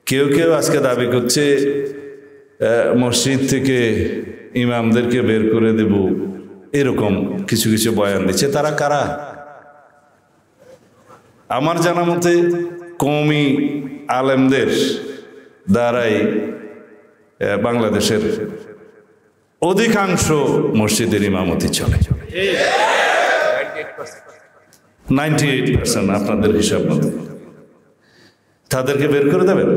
কেউ কেউ আজকে দাবি করছে মসজিদ থেকে ইমামদেরকে বের করে দেব, এরকম কিছু কিছু বয়ান দিচ্ছে। তারা কারা? আমার জানা মতে কওমি আলেমদের দ্বারাই বাংলাদেশের অধিকাংশ মসজিদের ইমামতি চলে। 98% আপনাদের হিসাব মতে। তাদেরকে বের করে দেবেন?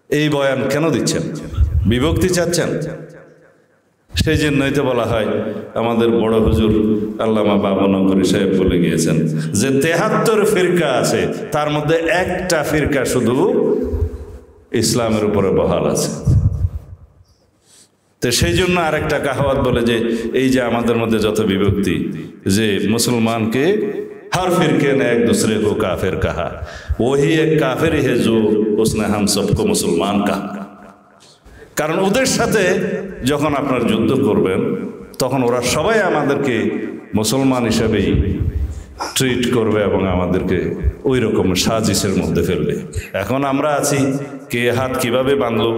এই বয়ান কেন দিচ্ছেন? বিভক্তি চাচ্ছেন? সেই জন্যই তো বলা হয়, আমাদের বড় হুজুর আল্লামা বাবনগরী সাহেব বলে গিয়েছেন যে 73 ফিরকা আছে, তার মধ্যে একটা ফিরকা শুধু ইসলামের উপরে বহাল আছে। তো সেই জন্য আরেকটা কাহাওয়াত বলে যে এই যে আমাদের মধ্যে যত বিভক্তি, যে মুসলমানকে हर फिरके ने एक दूसरे को काफिर कहा, वही एक काफिर है जो उसने हम सबको मुसलमान कहा। কারণ ওদের সাথে যখন আপনার যুদ্ধ করবেন তখন ওরা সবাই আমাদেরকে মুসলমান হিসেবেই ট্রিট করবে এবং আমাদেরকে ওই রকম সাজিশের মধ্যে ফেলবে। এখন আমরা আছি কে হাত কিভাবে বাঁধলো,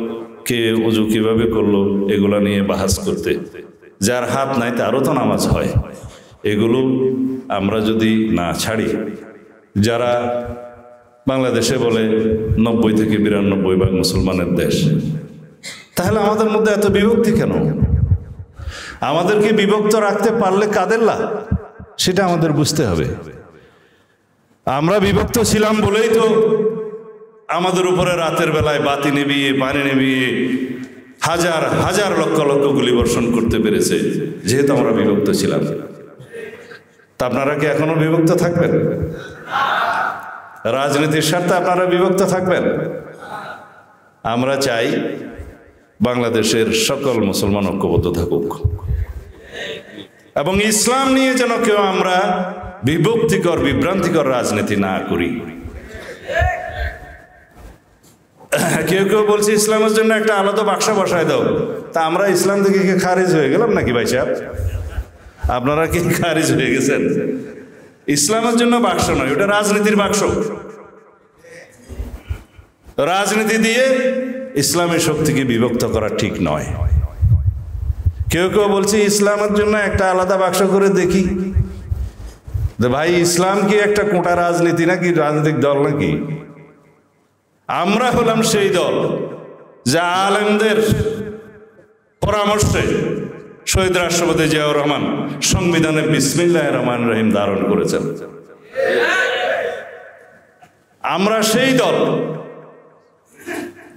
কে উজু কিভাবে করলো, এগুলা নিয়ে বাহাস করতে। যার হাত নাই তারও তো নামাজ হয়। এগুলো আমরা যদি না ছাড়ি, যারা বাংলাদেশে বলে 90 থেকে 92 ভাগ মুসলমানের দেশ, তাহলে আমাদের মধ্যে এত বিভক্তি কেন? আমাদেরকে বিভক্ত রাখতে পারলে কাদের লাভ, সেটা আমাদের বুঝতে হবে। আমরা বিভক্ত ছিলাম বলেই তো আমাদের উপরে রাতের বেলায় বাতি নিভিয়ে, পানি নিভিয়ে হাজার হাজার লক্ষ লক্ষ গুলি বর্ষণ করতে পেরেছে, যেহেতু আমরা বিভক্ত ছিলাম। তা আপনারা কি এখনো বিভক্ত থাকবেন? রাজনীতির স্বার্থে আপনারা বিভক্ত থাকবেন? আমরা চাই বাংলাদেশের সকল মুসলমান ঐক্যবদ্ধ থাকুক এবং ইসলাম নিয়ে যেন কেউ আমরা বিভক্তিকর বিভ্রান্তিকর রাজনীতি না করি। কেউ কেউ বলছে ইসলামের জন্য একটা আলাদা বাক্স বসায় দাও। তা আমরা ইসলাম থেকে কি খারিজ হয়ে গেলাম নাকি ভাই সাহেব? আপনারা কি খারিজ হয়ে গেছেন? ইসলামের জন্য বাক্স নয়, ওটা রাজনীতির বাক্স। রাজনীতি দিয়ে ইসলামের শক্তিকে বিভক্ত করা ঠিক নয়। কেউ কেউ বলছে ইসলামের জন্য একটা আলাদা বাক্স করে দেখি। ভাই, ইসলাম কি একটা কোটা রাজনীতি নাকি রাজনৈতিক দল নাকি? আমরা হলাম সেই দল যা আলেমদের পরামর্শে শহীদ রাষ্ট্রপতি জিয়াউর রহমান সংবিধানে বিসমিল্লাহির রহমানির রহিম ধারণ করেছেন। আমরা সেই দল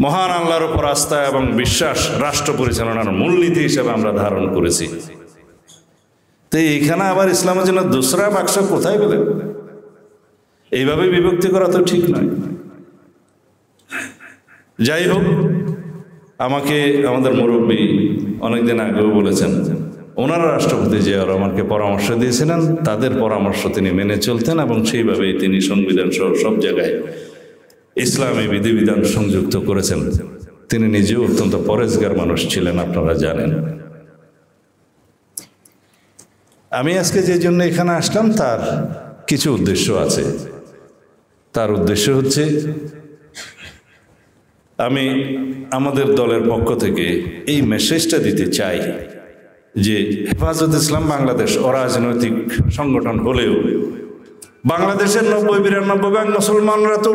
মহান আল্লাহর উপর আস্থা এবং বিশ্বাস রাষ্ট্র পরিচালনার মূলনীতি হিসেবে আমরা ধারণ করেছি। তো এইখানে আবার ইসলামের জন্য দোসরা বাক্স কোথায় পেলেন? এইভাবে বিভক্তি করা তো ঠিক নয়। যাই হোক, আমাকে আমাদের মুরব্বী অনেকদিন আগেও বলেছেন, ওনারা রাষ্ট্রপতি জিয়াউর রহমানকে পরামর্শ দিয়েছিলেন, তাদের পরামর্শ তিনি মেনে চলতেন এবং সেইভাবেই তিনি সংবিধান সহ সব জায়গায় ইসলামী বিধিবিধান সংযুক্ত করেছেন। তিনি নিজেও অত্যন্ত পরেজগার মানুষ ছিলেন, আপনারা জানেন। আমি আজকে যে জন্য এখানে আসলাম তার কিছু উদ্দেশ্য আছে। তার উদ্দেশ্য হচ্ছে, আমি আমাদের দলের পক্ষ থেকে এই মেসেজটা দিতে চাই যে হেফাজত ইসলাম বাংলাদেশ অরাজনৈতিক সংগঠন হলেও বাংলাদেশের 90-92 ভাগ মুসলমানরা তো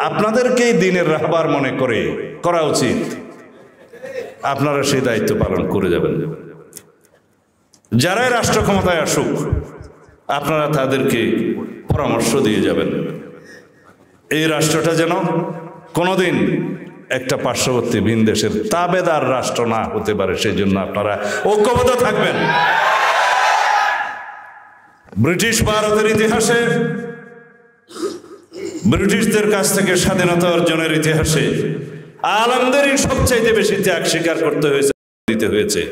আপনাদেরকেই দিনের রাহবার মনে করা উচিত। আপনারা সেই দায়িত্ব পালন করে যাবেন। যারাই রাষ্ট্র ক্ষমতায় আসুক, আপনারা তাদেরকে পরামর্শ দিয়ে যাবেন এই রাষ্ট্রটা যেন কোনোদিন একটা পার্শ্ববর্তী ভিন দেশের তাবেদার রাষ্ট্র না হতে পারে। সেই জন্য আপনারা ঐক্যবদ্ধ থাকবেন। ব্রিটিশ ভারতের ইতিহাসে, ব্রিটিশদের কাছ থেকে স্বাধীনতা অর্জনের ইতিহাসে আলেমদেরই সবচাইতে বেশি ত্যাগ স্বীকার করতে হয়েছে।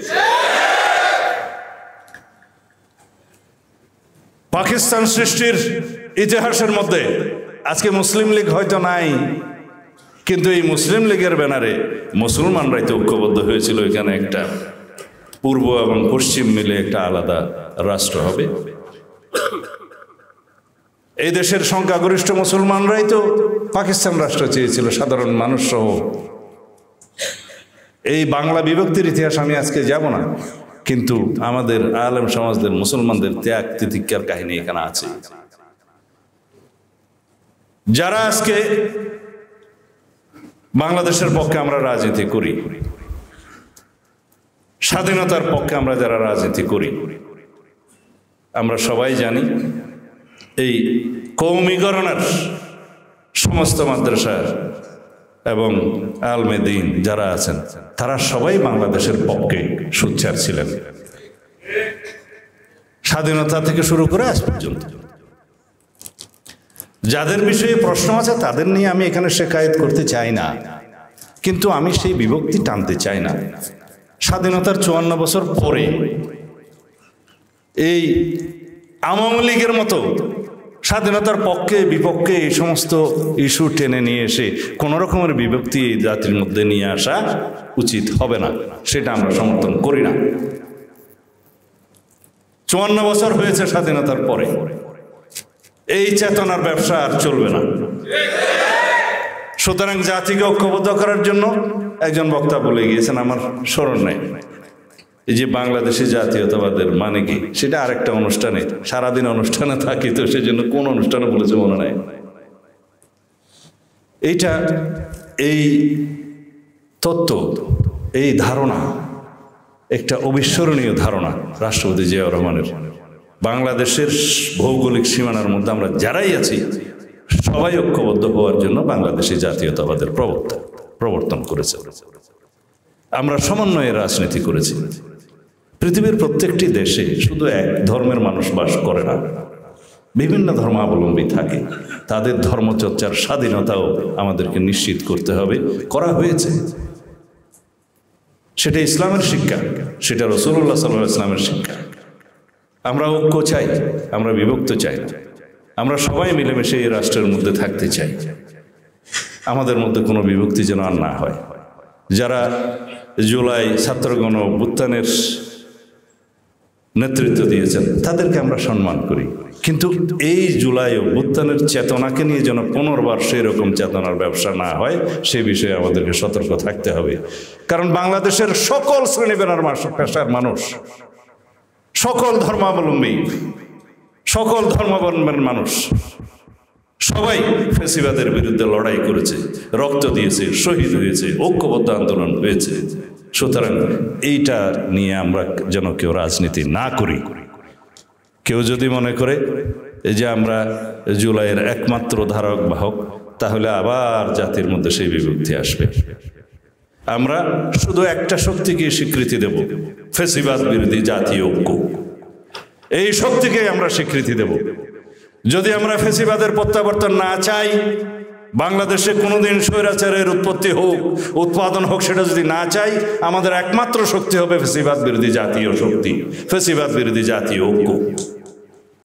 পাকিস্তান সৃষ্টির ইতিহাসের মধ্যে আজকে মুসলিম লীগ হয়তো নাই, কিন্তু এই মুসলিম লীগের ব্যানারে মুসলমানরাই তো ঐক্যবদ্ধ হয়েছিল, এখানে একটা পূর্ব এবং পশ্চিম মিলে একটা আলাদা রাষ্ট্র হবে। এই দেশের সংখ্যাগরিষ্ঠ মুসলমানরাই তো পাকিস্তান রাষ্ট্র চেয়েছিল, সাধারণ মানুষ সহ। এই বাংলা বিভক্তির ইতিহাস আমি আজকে যাব না, কিন্তু আমাদের আলেম সমাজদের, মুসলমানদের ত্যাগ তিতিক্ষার কাহিনী এখানে আছে। যারা আজকে বাংলাদেশের পক্ষে আমরা রাজনীতি করি, স্বাধীনতার পক্ষে আমরা যারা রাজনীতি করি, আমরা সবাই জানি এই কওমিকরণের সমস্ত মাদ্রাসা এবং আলমে দ্বীন যারা আছেন তারা সবাই বাংলাদেশের পক্ষে সোচ্চার ছিলেন, স্বাধীনতা থেকে শুরু করে আজ পর্যন্ত। যাদের বিষয়ে প্রশ্ন আছে তাদের নিয়ে আমি এখানে শেখায়ত করতে চাই না, কিন্তু আমি সেই বিভক্তি টানতে চাই না। স্বাধীনতার 54 বছর পরে এই আওয়ামী লীগের মতো স্বাধীনতার পক্ষে বিপক্ষে এই সমস্ত ইস্যু টেনে নিয়ে এসে কোনো রকমের বিভক্তি এই জাতির মধ্যে নিয়ে আসা উচিত হবে না, সেটা আমরা সমর্থন করি না। 54 বছর হয়েছে স্বাধীনতার পরে, এই চেতনার ব্যবসা আর চলবে না। সুতরাং জাতিকে ঐক্যবদ্ধ করার জন্য একজন বক্তা বলে গিয়েছেন, আমার স্মরণ নেই, এই যে বাংলাদেশি জাতীয়তাবাদের মানে কি, সেটা আরেকটা অনুষ্ঠানে, সারাদিন অনুষ্ঠানে থাকি তো সেজন্য কোন অনুষ্ঠানে বলেছে মনে নাই। এইটা, এই তত্ত্ব, এই ধারণা একটা অবিস্মরণীয় ধারণা রাষ্ট্রপতি জিয়াউর রহমানের। বাংলাদেশের ভৌগোলিক সীমানার মধ্যে আমরা যারাই আছি সবাই ঐক্যবদ্ধ হওয়ার জন্য বাংলাদেশি জাতীয়তাবাদের প্রবর্তন করেছে। আমরা সমন্বয়ের রাজনীতি করেছি। পৃথিবীর প্রত্যেকটি দেশে শুধু এক ধর্মের মানুষ বাস করে না, বিভিন্ন ধর্মাবলম্বী থাকে। তাদের ধর্মচর্চার স্বাধীনতাও আমাদেরকে নিশ্চিত করতে হবে, করা হয়েছে। সেটা ইসলামের শিক্ষা, সেটা রাসূলুল্লাহ সাল্লাল্লাহু আলাইহি ওয়াসাল্লামের শিক্ষা। আমরা ঐক্য চাই, আমরা বিভক্ত চাই না। আমরা সবাই মিলেমিশে এই রাষ্ট্রের মধ্যে থাকতে চাই। আমাদের মধ্যে কোনো বিভক্তি যেন আর না হয়। যারা জুলাই ছাত্রগণ অভ্যুত্থানের নেতৃত্ব দিয়েছেন তাদেরকে আমরা সম্মান করি, কিন্তু এই জুলাই অভ্যুত্থানের চেতনাকে নিয়ে যেন পুনর্বার সেই রকম চেতনার ব্যবসা না হয় সে বিষয়ে আমাদেরকে সতর্ক থাকতে হবে। কারণ বাংলাদেশের সকল শ্রেণী পেশার মানুষ, সকল ধর্মাবলম্বী, সকল ধর্মাবলম্বীর মানুষ সবাই ফ্যাসিবাদের বিরুদ্ধে লড়াই করেছে, রক্ত দিয়েছে, শহীদ হয়েছে, ঐক্যবদ্ধ আন্দোলন হয়েছে। সুতরাং এইটা নিয়ে আমরা যেন কেউ রাজনীতি না করি। কেউ যদি মনে করে যে আমরা জুলাইয়ের একমাত্র ধারক বাহক, তাহলে আবার জাতির মধ্যে সেই বিভক্তি আসবে। আমরা শুধু একটা শক্তিকে স্বীকৃতি দেব, ফ্যাসিবাদ বিরোধী জাতীয় ঐক্য, এই শক্তিকে আমরা স্বীকৃতি দেব। যদি আমরা ফ্যাসিবাদের প্রত্যাবর্তন না চাই, বাংলাদেশে কোনোদিন স্বৈরাচারের উৎপত্তি হোক, উৎপাদন হোক, সেটা যদি না চাই, আমাদের একমাত্র শক্তি হবে ফ্যাসিবাদ বিরোধী জাতীয় শক্তি, ফ্যাসিবাদ বিরোধী জাতীয় ঐক্য।